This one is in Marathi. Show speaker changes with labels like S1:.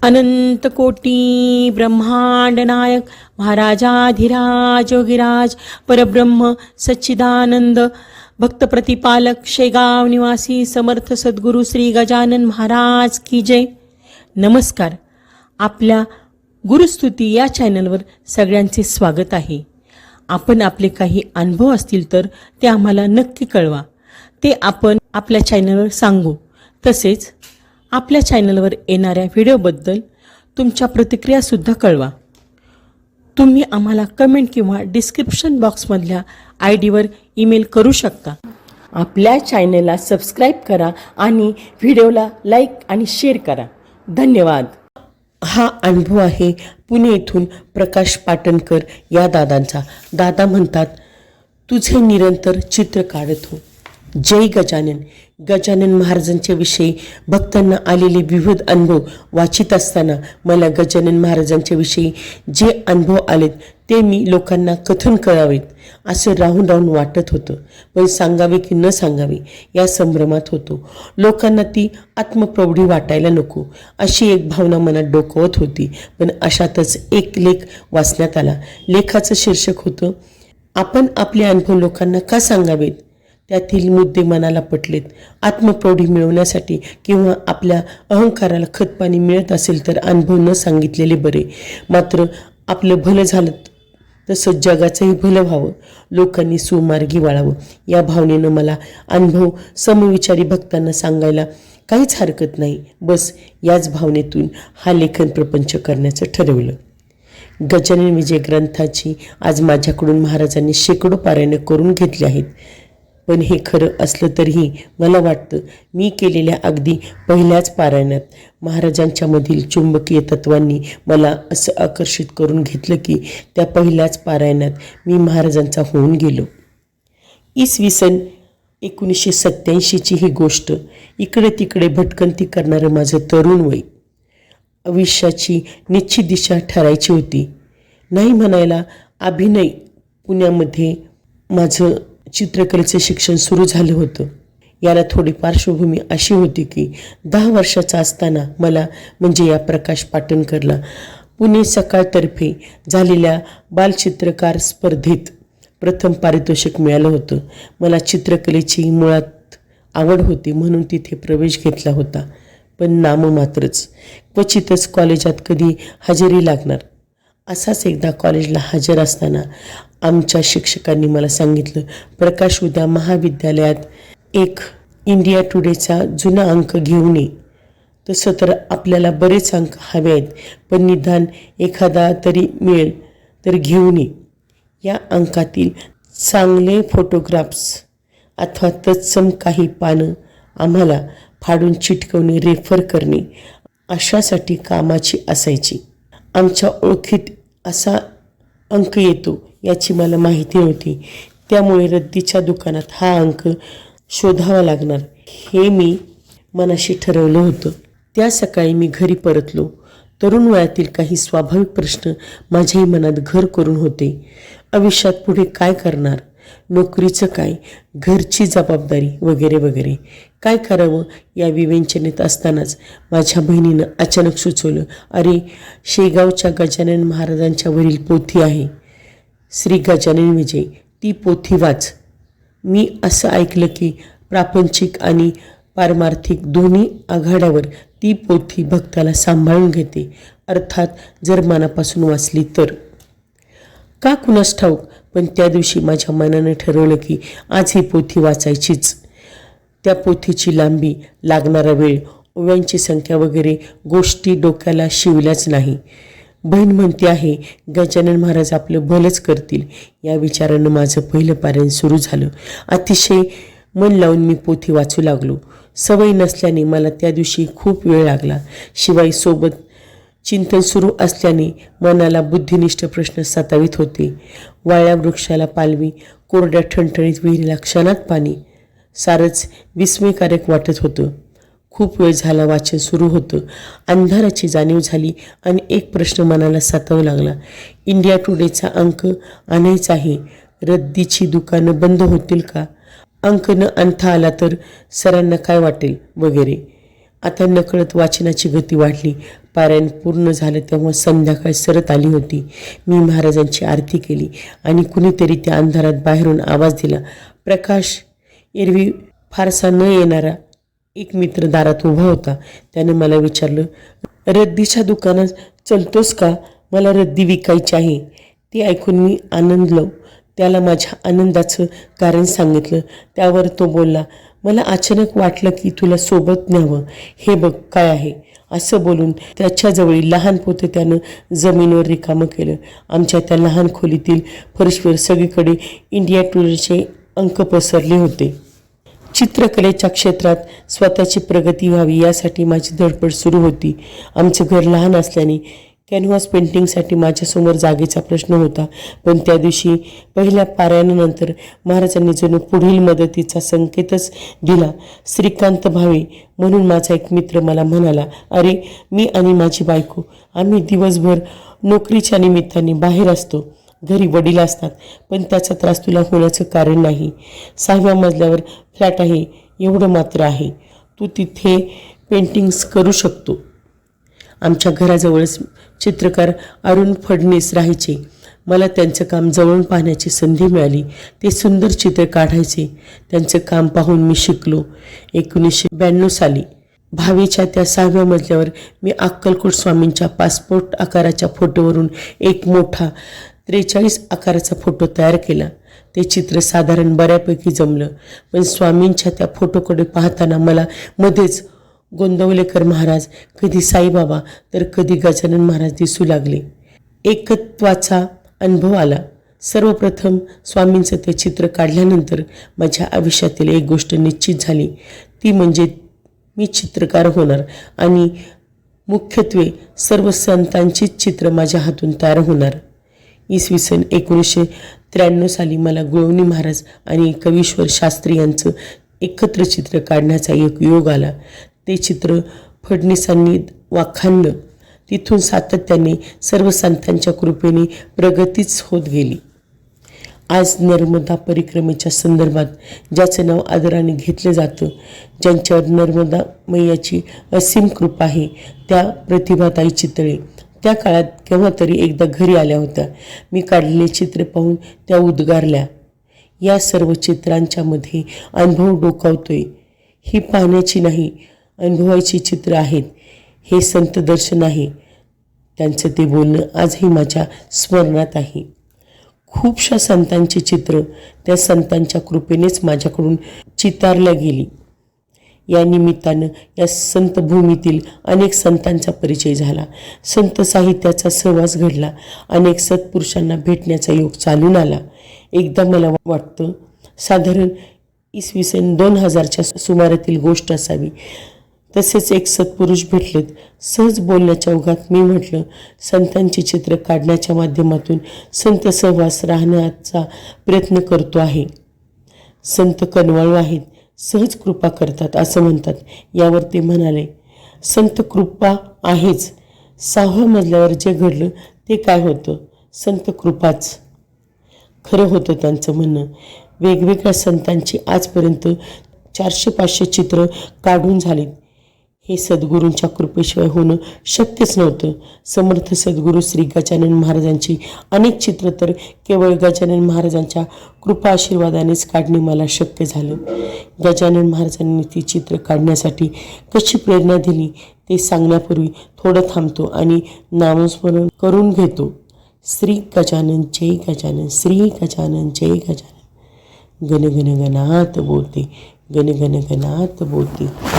S1: अनंत कोटी ब्रह्मांड नायक महाराजाधिराज योगीराज परब्रह्म सच्चिदानंद भक्त प्रतिपालक शेगाव निवासी समर्थ सद्गुरू श्री गजानन महाराज की जय. नमस्कार. आपल्या गुरुस्तुती या चॅनलवर सगळ्यांचे स्वागत आहे. आपण आपले काही अनुभव असतील तर ते आम्हाला नक्की कळवा. ते आपण आपल्या चॅनलवर सांगू. तसेच आपल्या चॅनलवर येणाऱ्या व्हिडिओबद्दल तुमच्या प्रतिक्रियासुद्धा कळवा. तुम्ही आम्हाला कमेंट किंवा डिस्क्रिप्शन बॉक्समधल्या ID वर ईमेल करू शकता. आपल्या चॅनलला सबस्क्राईब करा आणि व्हिडिओला लाईक आणि शेअर करा. धन्यवाद. हा अनुभव आहे पुणे येथून प्रकाश पाटणकर या दादांचा. दादा म्हणतात, तुझे निरंतर चित्र काढत हो. जय गजानन. गजानन महाराजांच्या विषयी भक्तांना आलेले विविध अनुभव वाचित असताना मला गजानन महाराजांच्या विषयी जे अनुभव आलेत ते मी लोकांना कथन करावेत असं राहून राहून वाटत होतं. पण सांगावे की न सांगावे या संभ्रमात होतो. लोकांना ती आत्मप्रौढी वाटायला नको अशी एक भावना मनात डोकवत होती. पण अशातच एक लेख वाचण्यात आला. लेखाचं शीर्षक होतं, आपण आपले अनुभव लोकांना का सांगावेत. त्यातील मुद्दे मनाला पटलेत. आत्मप्रौढी मिळवण्यासाठी किंवा आपल्या अहंकाराला खतपाणी मिळत असेल तर अनुभव न सांगितलेले बरे. मात्र आपलं भलं झालं तसं जगाचंही भलं व्हावं, लोकांनी सुमार्गी वळावं या भावनेनं मला अनुभव समविचारी भक्तांना सांगायला काहीच हरकत नाही. बस याच भावनेतून हा लेखन प्रपंच करण्याचं ठरवलं. गजानन विजय ग्रंथाची आज माझ्याकडून महाराजांनी शेकडो पारायणं करून घेतली आहेत. पण हे खरं असलं तरीही मला वाटतं मी केलेल्या अगदी पहिल्याच पारायणात महाराजांच्या मधील चुंबकीय तत्वांनी मला असं आकर्षित करून घेतलं की त्या पहिल्याच पारायणात मी महाराजांचा होऊन गेलो. इसवी 1987ची ही गोष्ट. इकडे तिकडे भटकंती करणारं माझं तरुण वय. आयुष्याची निश्चित दिशा ठरायची होती. नाही म्हणायला अभिनय पुण्यामध्ये माझं चित्रकलेचं शिक्षण सुरू झालं होतं. याला थोडी पार्श्वभूमी अशी होती की 10 वर्षाचा असताना मला म्हणजे या प्रकाश पाटणकरला पुणे सकाळतर्फे झालेल्या बालचित्रकार स्पर्धेत प्रथम पारितोषिक मिळालं होतं. मला चित्रकलेची मुळात आवड होती म्हणून तिथे प्रवेश घेतला होता. पण नाममात्रच. क्वचितच कॉलेजात कधी हजेरी लागणार. असाच एकदा कॉलेजला हजर असताना आमच्या शिक्षकांनी मला सांगितलं, प्रकाश उद्या महाविद्यालयात एक इंडिया टुडेचा जुना अंक घेऊन ये. तसं तर आपल्याला बरेच अंक हवे आहेत, पण निदान एखादा तरी मिळेल तर घेऊन ये. या अंकातील चांगले फोटोग्राफ्स अथवा तत्सम काही पानं आम्हाला फाडून चिटकवणे, रेफर करणे अशासाठी कामाची असायची. आमच्या ओळखीत असा अंक येतो याची मला माहिती नव्हती. त्यामुळे रद्दीच्या दुकानात हा अंक शोधावा लागणार हे मी मनाशी ठरवलं होतं. त्या सकाळी मी घरी परतलो. तरुण वयातील काही स्वाभाविक प्रश्न माझ्याही मनात घर करून होते. आयुष्यात पुढे काय करणार, नोकरीचं काय, घरची जबाबदारी वगैरे वगैरे. काय करावं या विवेचनेत असतानाच माझ्या बहिणीनं अचानक सुचवलं, अरे शेगावच्या गजानन महाराजांच्या वरील पोथी आहे, श्री गजानन विजय, ती पोथी वाच. मी असं ऐकलं की प्रापंचिक आणि पारमार्थिक दोन्ही आघाड्यावर ती पोथी भक्ताला सांभाळून घेते. अर्थात जर मनापासून वाचली तर. का कुणास ठाऊक, पण त्या दिवशी माझ्या मनानं ठरवलं की आज ही पोथी वाचायचीच. त्या पोथीची लांबी, लागणारा वेळ, ओव्यांची संख्या वगैरे गोष्टी डोक्याला शिवल्याच नाही. बहीण म्हणते आहे, गजानन महाराज आपलं भलंच करतील या विचारानं माझं पहिलं पारायण सुरू झालं. अतिशय मन लावून मी पोथी वाचू लागलो. सवय नसल्याने मला त्या दिवशी खूप वेळ लागला. शिवाय सोबत चिंतन सुरू असल्याने मनाला बुद्धिनिष्ठ प्रश्न सतावित होते. वाळ्या वृक्षाला पालवी, कोरड्या ठणठणीत विहिरीला क्षणात पाणी, सारंच विस्मयकारक वाटत होतं. खूप वेळ झाला वाचन सुरू होतं. अंधाराची जाणीव झाली आणि एक प्रश्न मनाला सतावू लागला. इंडिया टुडेचा अंक आणायचा आहे, रद्दीची दुकानं बंद होतील का, अंक न आणता आला तर सरांना काय वाटेल वगैरे. आता नकळत वाचनाची गती वाढली. पारायण पूर्ण झालं तेव्हा संध्याकाळ सरत आली होती. मी महाराजांची आरती केली आणि कुणीतरी त्या अंधारात बाहेरून आवाज दिला. प्रकाश. एरवी फारसा न येणारा एक मित्र दारात उभा होता. त्याने मला विचारलं, रद्दीच्या दुकानात चलतोस का? मला रद्दी विकायची आहे. ते ऐकून मी आनंदलो. त्याला माझ्या आनंदाचं कारण सांगितलं. त्यावर तो बोलला, मला अचानक वाटलं की तुला सोबत न्यावं. हे बघ काय आहे. असं बोलून त्याच्याजवळील लहान पोतं त्यानं जमिनीवर रिकामं केलं. आमच्या त्या लहान खोलीतील फरशीवर सगळीकडे इंडिया टुडेचे अंक पसरले होते. चित्रकलेच्या क्षेत्रात स्वतःची प्रगती व्हावी यासाठी माझी धडपड सुरू होती. आमचं घर लहान असल्याने कॅनव्हास पेंटिंगसाठी माझ्यासमोर जागेचा प्रश्न होता. पण त्या दिवशी पहिल्या पारायणानंतर महाराजांनी जणू पुढील मदतीचा संकेतच दिला. श्रीकांत भावे म्हणून माझा एक मित्र मला म्हणाला, अरे मी आणि माझी बायको आम्ही दिवसभर नोकरीच्या निमित्ताने बाहेर असतो. घरी वडील असतात, पण त्याचा त्रास तुला होण्याचं कारण नाही. 6व्या मजल्यावर फ्लॅट आहे, एवढं मात्र आहे, तू तिथे पेंटिंग्स करू शकतो. आमच्या घराजवळच चित्रकार अरुण फडणीस राहायचे. मला त्यांचं काम जवळून पाहण्याची संधी मिळाली. ते सुंदर चित्र काढायचे. त्यांचं काम पाहून मी शिकलो. 1992 साली भावेच्या त्या 6व्या मजल्यावर मी अक्कलकोट स्वामींच्या पासपोर्ट आकाराच्या फोटोवरून एक मोठा 43 आकाराचा फोटो तयार केला. ते चित्र साधारण बऱ्यापैकी जमलं, पण स्वामींच्या त्या फोटोकडे पाहताना मला मध्येच गोंदवलेकर महाराज, कधी साईबाबा तर कधी गजानन महाराज दिसू लागले. एकत्वाचा अनुभव आला. सर्वप्रथम स्वामींचं ते चित्र काढल्यानंतर माझ्या आयुष्यातील एक गोष्ट निश्चित झाली. ती म्हणजे मी चित्रकार होणार आणि मुख्यत्वे सर्व संतांचीच चित्र माझ्या हातून तयार होणार. 1993 साली मला गुळवणी महाराज आणि कवीश्वर शास्त्री यांचं एकत्र चित्र काढण्याचा एक योग आला. ते चित्र फडणीसांनी वाखाणलं. तिथून सातत्याने सर्व संतांच्या कृपेने प्रगतीच होत गेली. आज नर्मदा परिक्रमेच्या संदर्भात ज्याचं नाव आदराने घेतलं जातं, ज्यांच्यावर नर्मदा मैयाची असीम कृपा आहे, त्या प्रतिभाताई चितळे त्या काळात केव्हा तरी एकदा घरी आल्या होत्या. मी काढलेले चित्र पाहून त्या उद्गारल्या, या सर्व चित्रांच्या मध्ये अनुभव डोकावतोय. ही पाहण्याची नाही, अनुभवाची चित्र आहेत. हे संत दर्शन आहे. त्यांचं ते बोलणं आजही माझ्या स्मरणात आहे. खूपशा संतांची चित्र त्या संतांच्या कृपेनेच माझ्याकडून चितारल्या गेली. या निमित्तानं या संतभूमीतील अनेक संतांचा परिचय झाला. संत साहित्याचा सहवास घडला. अनेक सत्पुरुषांना भेटण्याचा योग चालून आला. एकदा मला वाटतं साधारण इसवी 2000च्या सुमारातील गोष्ट असावी. तसेच एक सत्पुरुष भेटलेत. सहज बोलण्याच्या ओघात मी म्हटलं, संतांची चित्र काढण्याच्या माध्यमातून संत सहवास राहण्याचा प्रयत्न करतो आहे. संत कनवाळू आहेत, सहज कृपा करतात असं म्हणतात. यावर ते म्हणाले, संत कृपा आहेच, 6व्या मजल्यावर जे घडलं ते काय होतं? संत कृपाच. खरं होतं त्यांचं म्हणणं. वेगवेगळ्या संतांची आजपर्यंत 400-500 चित्र काढून झालीत. हे सद्गुरूंच्या कृपेशिवाय होणं शक्यच नव्हतं. समर्थ सद्गुरू श्री गजानन महाराजांची अनेक चित्र तर केवळ गजानन महाराजांच्या कृपा आशीर्वादानेच काढणे मला शक्य झालं. गजानन महाराजांनी ती चित्र काढण्यासाठी कशी प्रेरणा दिली ते सांगण्यापूर्वी थोडं थांबतो आणि नामस्मरण करून घेतो. श्री गजानन जय गजानन, श्री गजानन जय गजानन. गण गण गणात बोलते, गण गण गणात बोलते.